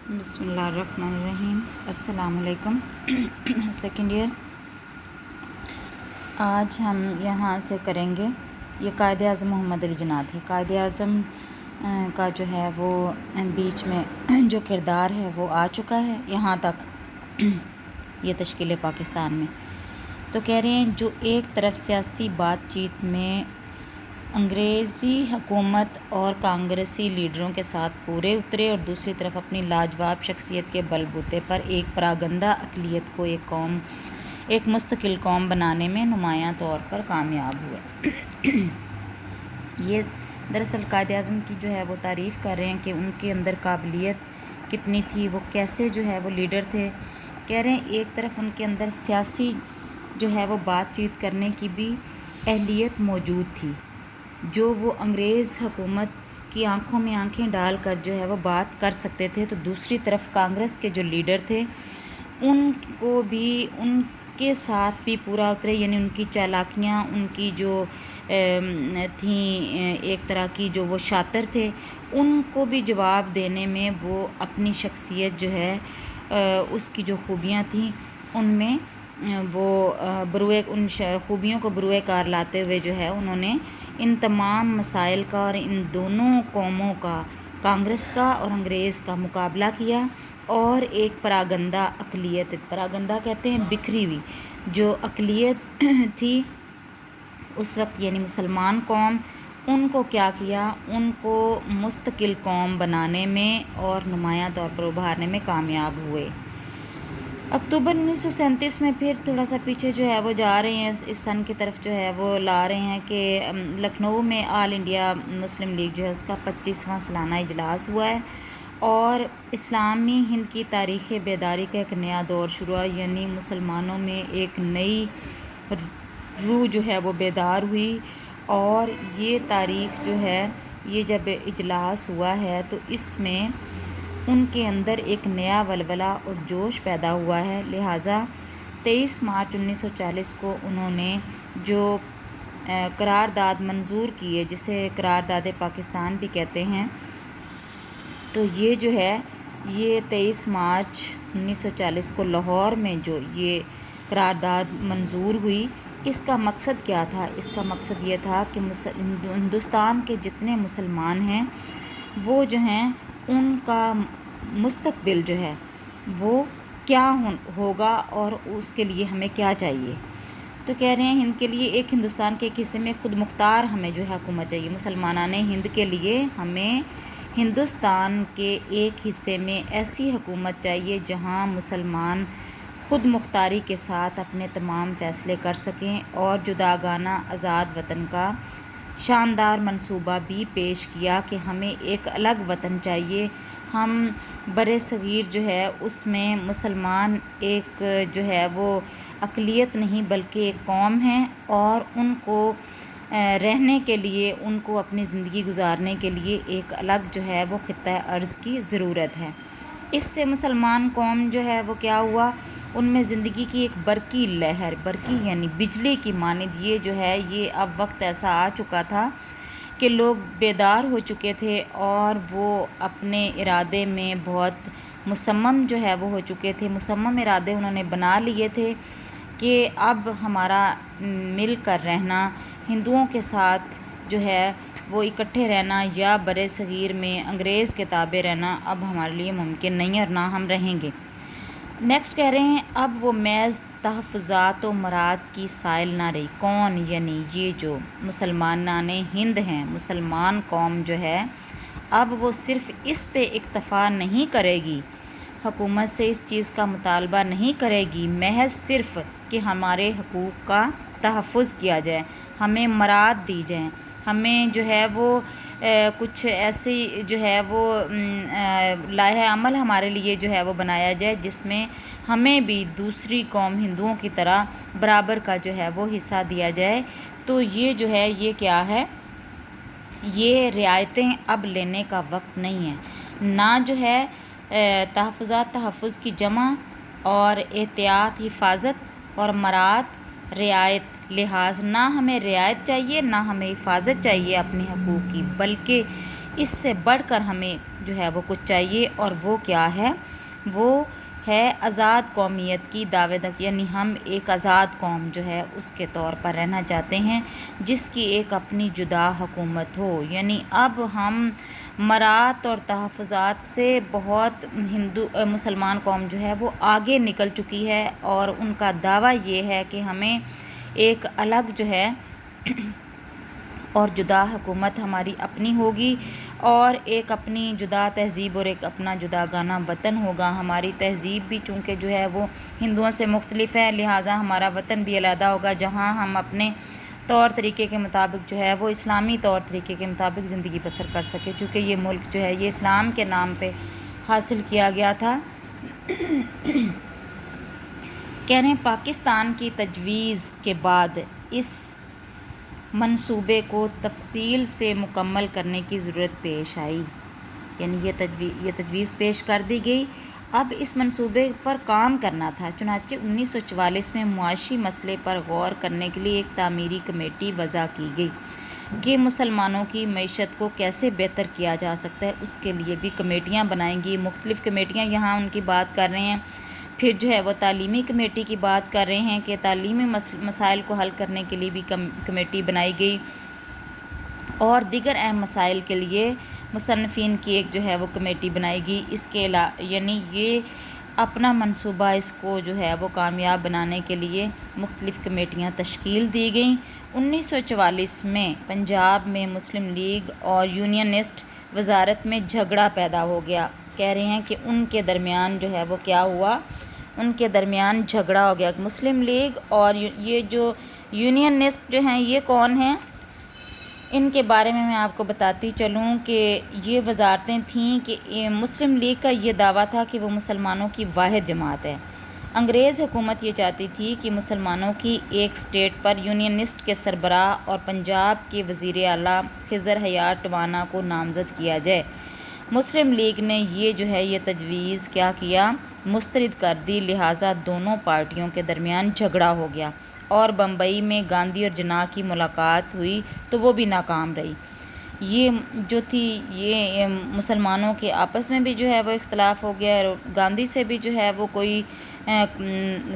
بسم اللہ الرحمن الرحیم۔ السلام علیکم۔ سیکنڈ ایئر، آج ہم یہاں سے کریں گے، یہ قائد اعظم محمد علی جناح ہے۔ قائد اعظم کا جو ہے وہ بیچ میں جو کردار ہے وہ آ چکا ہے یہاں تک یہ تشکیل پاکستان میں۔ تو کہہ رہے ہیں جو ایک طرف سیاسی بات چیت میں انگریزی حکومت اور کانگریسی لیڈروں کے ساتھ پورے اترے، اور دوسری طرف اپنی لاجواب شخصیت کے بل بوتے پر ایک پراگندہ اقلیت کو ایک مستقل قوم بنانے میں نمایاں طور پر کامیاب ہوئے۔ یہ دراصل قائد اعظم کی جو ہے وہ تعریف کر رہے ہیں کہ ان کے اندر قابلیت کتنی تھی، وہ کیسے جو ہے وہ لیڈر تھے۔ کہہ رہے ہیں ایک طرف ان کے اندر سیاسی جو ہے وہ بات چیت کرنے کی بھی اہلیت موجود تھی، جو وہ انگریز حکومت کی آنکھوں میں آنکھیں ڈال کر جو ہے وہ بات کر سکتے تھے۔ تو دوسری طرف کانگریس کے جو لیڈر تھے ان کو بھی ان کے ساتھ بھی پورا اترے، یعنی ان کی چالاکیاں، ان کی جو تھیں ایک طرح کی جو وہ شاطر تھے، ان کو بھی جواب دینے میں وہ اپنی شخصیت جو ہے اس کی جو خوبیاں تھیں ان میں وہ ان خوبیوں کو بروئے کار لاتے ہوئے جو ہے انہوں نے ان تمام مسائل کا اور ان دونوں قوموں کا، کانگریس کا اور انگریز کا مقابلہ کیا، اور ایک پراگندہ کہتے ہیں بکھری ہوئی جو اقلیت تھی اس وقت، یعنی مسلمان قوم، ان کو کیا کیا، ان کو مستقل قوم بنانے میں اور نمایاں طور پر ابھارنے میں کامیاب ہوئے۔ اکتوبر 1937 میں پھر تھوڑا سا پیچھے جو ہے وہ جا رہے ہیں، اس سن کی طرف جو ہے وہ لا رہے ہیں کہ لکھنؤ میں آل انڈیا مسلم لیگ جو ہے اس کا 25واں سالانہ اجلاس ہوا ہے، اور اسلامی ہند کی تاریخ بیداری کا ایک نیا دور شروع ہوا، یعنی مسلمانوں میں ایک نئی روح جو ہے وہ بیدار ہوئی۔ اور یہ تاریخ جو ہے، یہ جب اجلاس ہوا ہے تو اس میں ان کے اندر ایک نیا ولولہ اور جوش پیدا ہوا ہے، لہٰذا 23 مارچ 1940 کو انہوں نے جو قرارداد منظور کی ہے، جسے قرارداد پاکستان بھی کہتے ہیں، تو یہ جو ہے یہ 23 مارچ 1940 کو لاہور میں جو یہ قرارداد منظور ہوئی، اس کا مقصد کیا تھا؟ اس کا مقصد یہ تھا کہ ہندوستان کے جتنے مسلمان ہیں وہ جو ہیں ان کا مستقبل جو ہے وہ کیا ہوگا اور اس کے لیے ہمیں کیا چاہیے۔ تو کہہ رہے ہیں ہند کے لیے ہندوستان کے ایک حصے میں خود مختار ہمیں جو ہے حکومت چاہیے، مسلمانان ہند کے لیے ہمیں ہندوستان کے ایک حصے میں ایسی حکومت چاہیے جہاں مسلمان خود مختاری کے ساتھ اپنے تمام فیصلے کر سکیں، اور جداگانہ آزاد وطن کا شاندار منصوبہ بھی پیش کیا کہ ہمیں ایک الگ وطن چاہیے۔ ہم بر صغیر جو ہے اس میں مسلمان ایک جو ہے وہ اقلیت نہیں بلکہ ایک قوم ہیں، اور ان کو رہنے کے لیے، ان کو اپنی زندگی گزارنے کے لیے ایک الگ جو ہے وہ خطہ ارض کی ضرورت ہے۔ اس سے مسلمان قوم جو ہے وہ کیا ہوا، ان میں زندگی کی ایک برقی لہر، برقی یعنی بجلی کی مانند، یہ جو ہے یہ اب وقت ایسا آ چکا تھا کہ لوگ بیدار ہو چکے تھے، اور وہ اپنے ارادے میں بہت مصمم جو ہے وہ ہو چکے تھے، مصمم ارادے انہوں نے بنا لیے تھے کہ اب ہمارا مل کر رہنا، ہندوؤں کے ساتھ جو ہے وہ اکٹھے رہنا یا بر صغیر میں انگریز کے تابع رہنا اب ہمارے لیے ممکن نہیں، اور نہ ہم رہیں گے۔ نیکسٹ کہہ رہے ہیں اب وہ محض تحفظات و مراد کی سائل نہ رہی۔ کون؟ یعنی یہ جو مسلمانان ہند ہیں، مسلمان قوم جو ہے، اب وہ صرف اس پہ اکتفا نہیں کرے گی، حکومت سے اس چیز کا مطالبہ نہیں کرے گی محض صرف کہ ہمارے حقوق کا تحفظ کیا جائے، ہمیں مراد دی جائیں، ہمیں جو ہے وہ کچھ ایسی جو ہے وہ لائحہ عمل ہمارے لیے جو ہے وہ بنایا جائے جس میں ہمیں بھی دوسری قوم ہندوؤں کی طرح برابر کا جو ہے وہ حصہ دیا جائے۔ تو یہ جو ہے یہ کیا ہے، یہ رعایتیں اب لینے کا وقت نہیں ہے، نہ جو ہے تحفظ کی جمع، اور احتیاط حفاظت، اور مراد رعایت لحاظ، نہ ہمیں رعایت چاہیے نہ ہمیں حفاظت چاہیے اپنے حقوق کی، بلکہ اس سے بڑھ کر ہمیں جو ہے وہ کچھ چاہیے، اور وہ کیا ہے؟ وہ ہے آزاد قومیت کی دعوت، یعنی ہم ایک آزاد قوم جو ہے اس کے طور پر رہنا چاہتے ہیں، جس کی ایک اپنی جدا حکومت ہو۔ یعنی اب ہم مراعات اور تحفظات سے بہت مسلمان قوم جو ہے وہ آگے نکل چکی ہے، اور ان کا دعویٰ یہ ہے کہ ہمیں ایک الگ جو ہے اور جدا حکومت ہماری اپنی ہوگی، اور ایک اپنی جدا تہذیب اور ایک اپنا جدا گانا وطن ہوگا۔ ہماری تہذیب بھی چونکہ جو ہے وہ ہندوؤں سے مختلف ہے، لہٰذا ہمارا وطن بھی علیحدہ ہوگا، جہاں ہم اپنے طور طریقے کے مطابق جو ہے وہ اسلامی طور طریقے کے مطابق زندگی بسر کر سکے، چونکہ یہ ملک جو ہے یہ اسلام کے نام پہ حاصل کیا گیا تھا۔ کہہ رہے ہیں پاکستان کی تجویز کے بعد اس منصوبے کو تفصیل سے مکمل کرنے کی ضرورت پیش آئی، یعنی یہ تجویز پیش کر دی گئی، اب اس منصوبے پر کام کرنا تھا۔ چنانچہ 1944 میں معاشی مسئلے پر غور کرنے کے لیے ایک تعمیری کمیٹی وضع کی گئی کہ مسلمانوں کی معیشت کو کیسے بہتر کیا جا سکتا ہے، اس کے لیے بھی کمیٹیاں بنائیں گی، مختلف کمیٹیاں یہاں ان کی بات کر رہے ہیں۔ پھر جو ہے وہ تعلیمی کمیٹی کی بات کر رہے ہیں کہ تعلیمی مسائل کو حل کرنے کے لیے بھی کمیٹی بنائی گئی، اور دیگر اہم مسائل کے لیے مصنفین کی ایک جو ہے وہ کمیٹی بنائی گئی۔ اس کے یعنی یہ اپنا منصوبہ اس کو جو ہے وہ کامیاب بنانے کے لیے مختلف کمیٹیاں تشکیل دی گئیں۔ 1944 میں پنجاب میں مسلم لیگ اور یونینسٹ وزارت میں جھگڑا پیدا ہو گیا۔ کہہ رہے ہیں کہ ان کے درمیان جو ہے وہ کیا ہوا؟ ان کے درمیان جھگڑا ہو گیا۔ مسلم لیگ اور یہ جو یونینسٹ جو ہیں یہ کون ہیں؟ ان کے بارے میں آپ کو بتاتی چلوں کہ یہ وزارتیں تھیں کہ مسلم لیگ کا یہ دعویٰ تھا کہ وہ مسلمانوں کی واحد جماعت ہے۔ انگریز حکومت یہ چاہتی تھی کہ مسلمانوں کی ایک اسٹیٹ پر یونینسٹ کے سربراہ اور پنجاب کے وزیر اعلیٰ خضر حیات ٹوانا کو نامزد کیا جائے۔ مسلم لیگ نے یہ جو ہے یہ تجویز کیا کیا؟ مسترد کر دی، لہٰذا دونوں پارٹیوں کے درمیان جھگڑا ہو گیا، اور بمبئی میں گاندھی اور جناح کی ملاقات ہوئی تو وہ بھی ناکام رہی۔ یہ جو تھی یہ مسلمانوں کے آپس میں بھی جو ہے وہ اختلاف ہو گیا، اور گاندھی سے بھی جو ہے وہ کوئی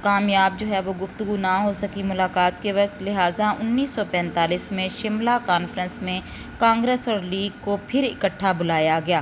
کامیاب جو ہے وہ گفتگو نہ ہو سکی ملاقات کے وقت، لہٰذا 1945 میں شملہ کانفرنس میں کانگریس اور لیگ کو پھر اکٹھا بلایا گیا۔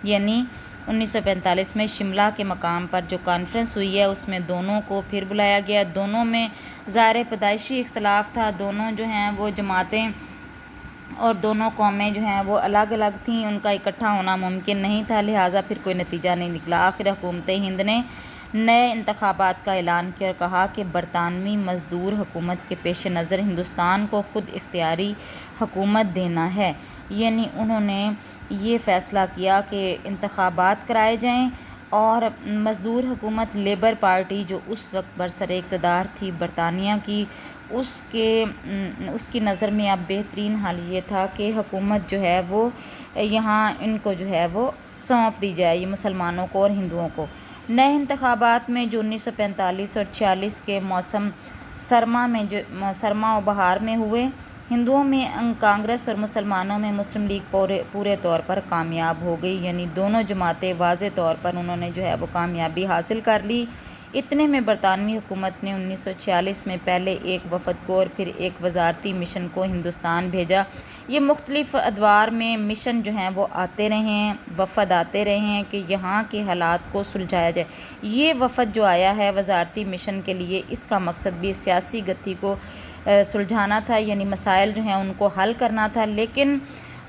یعنی 1945 میں شملہ کے مقام پر جو کانفرنس ہوئی ہے اس میں دونوں کو پھر بلایا گیا۔ دونوں میں ظاہر پیدائشی اختلاف تھا، دونوں جو ہیں وہ جماعتیں اور دونوں قومیں جو ہیں وہ الگ الگ تھیں، ان کا اکٹھا ہونا ممکن نہیں تھا، لہٰذا پھر کوئی نتیجہ نہیں نکلا۔ آخر حکومت ہند نے نئے انتخابات کا اعلان کیا اور کہا کہ برطانوی مزدور حکومت کے پیش نظر ہندوستان کو خود اختیاری حکومت دینا ہے۔ یعنی انہوں نے یہ فیصلہ کیا کہ انتخابات کرائے جائیں، اور مزدور حکومت لیبر پارٹی جو اس وقت برسر اقتدار تھی برطانیہ کی، اس کی نظر میں اب بہترین حل یہ تھا کہ حکومت جو ہے وہ یہاں ان کو جو ہے وہ سونپ دی جائے، یہ مسلمانوں کو اور ہندوؤں کو۔ نئے انتخابات میں جو 1945 اور 46 کے موسم سرما و بہار میں ہوئے، ہندوؤں میں کانگریس اور مسلمانوں میں مسلم لیگ پورے طور پر کامیاب ہو گئی، یعنی دونوں جماعتیں واضح طور پر انہوں نے جو ہے وہ کامیابی حاصل کر لی۔ اتنے میں برطانوی حکومت نے 1946 میں پہلے ایک وفد کو اور پھر ایک وزارتی مشن کو ہندوستان بھیجا۔ یہ مختلف ادوار میں مشن جو ہیں وہ آتے رہے ہیں، وفد آتے رہے ہیں کہ یہاں کے حالات کو سلجھایا جائے۔ یہ وفد جو آیا ہے وزارتی مشن کے لیے، اس کا مقصد بھی سیاسی گتی کو سلجھانا تھا، یعنی مسائل جو ہیں ان کو حل کرنا تھا، لیکن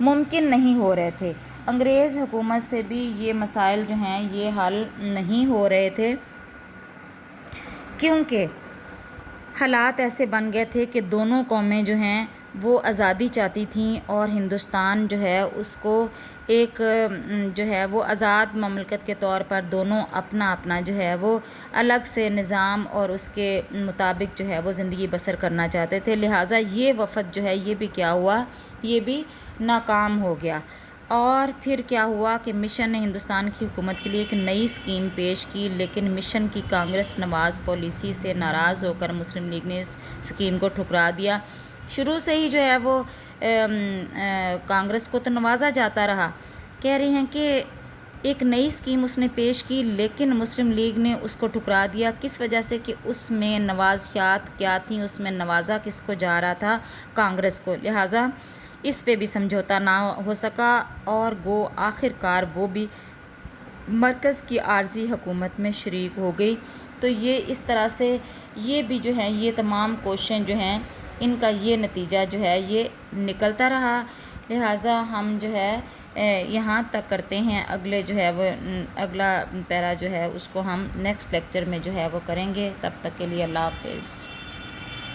ممکن نہیں ہو رہے تھے۔ انگریز حکومت سے بھی یہ مسائل جو ہیں یہ حل نہیں ہو رہے تھے، کیونکہ حالات ایسے بن گئے تھے کہ دونوں قومیں جو ہیں وہ آزادی چاہتی تھیں، اور ہندوستان جو ہے اس کو ایک جو ہے وہ آزاد مملکت کے طور پر دونوں اپنا اپنا جو ہے وہ الگ سے نظام اور اس کے مطابق جو ہے وہ زندگی بسر کرنا چاہتے تھے، لہٰذا یہ وفد جو ہے یہ بھی کیا ہوا؟ یہ بھی ناکام ہو گیا۔ اور پھر کیا ہوا کہ مشن نے ہندوستان کی حکومت کے لیے ایک نئی اسکیم پیش کی، لیکن مشن کی کانگریس نواز پالیسی سے ناراض ہو کر مسلم لیگ نے اس اسکیم کو ٹھکرا دیا۔ شروع سے ہی جو ہے وہ کانگریس کو تو نوازا جاتا رہا. کہہ رہے ہیں کہ ایک نئی اسکیم اس نے پیش کی لیکن مسلم لیگ نے اس کو ٹھکرا دیا. کس وجہ سے؟ کہ اس میں نوازشات کیا تھیں، اس میں نوازا کس کو جا رہا تھا؟ کانگریس کو. لہٰذا اس پہ بھی سمجھوتا نہ ہو سکا اور گو آخر کار وہ بھی مرکز کی عارضی حکومت میں شریک ہو گئی. تو یہ اس طرح سے یہ بھی جو ہیں یہ تمام کوششیں جو ہیں ان کا یہ نتیجہ جو ہے یہ نکلتا رہا. لہٰذا ہم جو ہے یہاں تک کرتے ہیں. اگلے جو ہے وہ اگلا پیرا جو ہے اس کو ہم نیکسٹ لیکچر میں جو ہے وہ کریں گے. تب تک کے لیے اللہ حافظ.